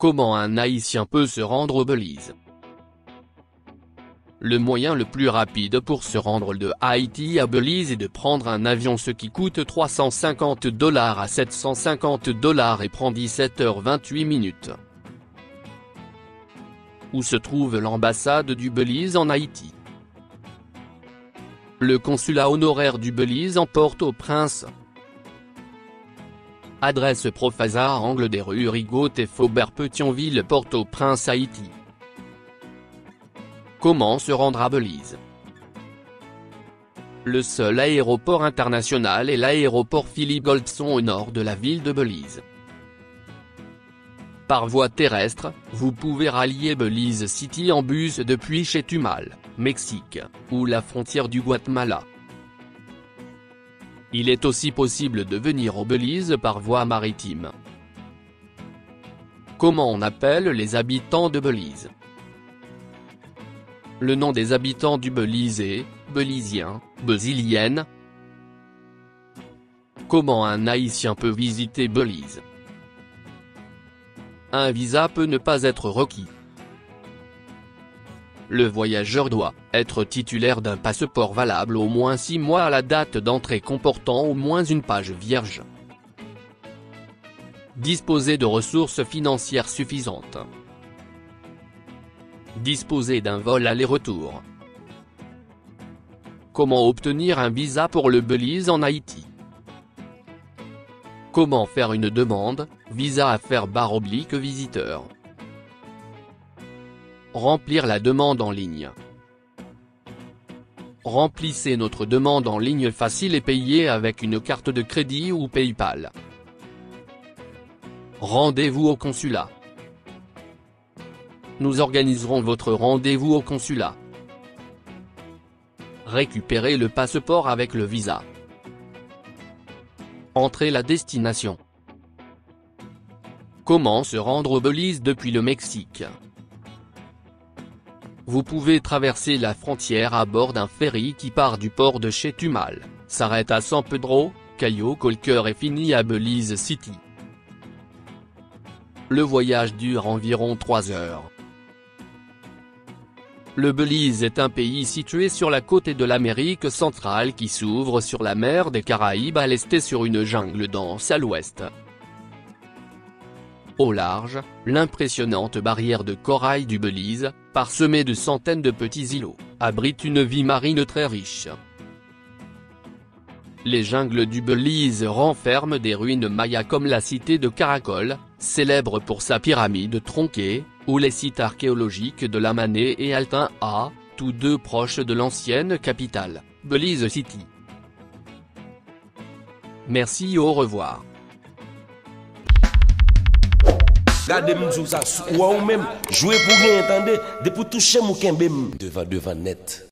Comment un Haïtien peut se rendre au Belize? Le moyen le plus rapide pour se rendre de Haïti à Belize est de prendre un avion, ce qui coûte $350 à $750 et prend 17h28 minutes. Où se trouve l'ambassade du Belize en Haïti? Le consulat honoraire du Belize en Port-au-Prince. Adresse Profasa, angle des rues Rigaud et Faubert, Petionville, Port-au-Prince, Haïti. Comment se rendre à Belize? Le seul aéroport international est l'aéroport Philippe Goldson au nord de la ville de Belize. Par voie terrestre, vous pouvez rallier Belize City en bus depuis Chetumal, Mexique, ou la frontière du Guatemala. Il est aussi possible de venir au Belize par voie maritime. Comment on appelle les habitants de Belize? Le nom des habitants du Belize est Belisien, Besilienne. Comment un Haïtien peut visiter Belize? Un visa peut ne pas être requis. Le voyageur doit être titulaire d'un passeport valable au moins 6 mois à la date d'entrée, comportant au moins une page vierge. Disposer de ressources financières suffisantes. Disposer d'un vol aller-retour. Comment obtenir un visa pour le Belize en Haïti? Comment faire une demande, visa à faire/visiteur. Remplir la demande en ligne. Remplissez notre demande en ligne facile et payez avec une carte de crédit ou PayPal. Rendez-vous au consulat. Nous organiserons votre rendez-vous au consulat. Récupérez le passeport avec le visa. Entrez la destination. Comment se rendre au Belize depuis le Mexique? Vous pouvez traverser la frontière à bord d'un ferry qui part du port de Chetumal, s'arrête à San Pedro, Cayo Colquer et finit à Belize City. Le voyage dure environ 3 heures. Le Belize est un pays situé sur la côte de l'Amérique centrale qui s'ouvre sur la mer des Caraïbes à l'est et sur une jungle dense à l'ouest. Au large, l'impressionnante barrière de corail du Belize, parsemée de centaines de petits îlots, abrite une vie marine très riche. Les jungles du Belize renferment des ruines mayas comme la cité de Caracol, célèbre pour sa pyramide tronquée, ou les sites archéologiques de Lamané et Altin A, tous deux proches de l'ancienne capitale, Belize City. Merci, au revoir. Gardez m'dou ça ou même jouer pour rien, entendez, de pour toucher mon kembe devant net.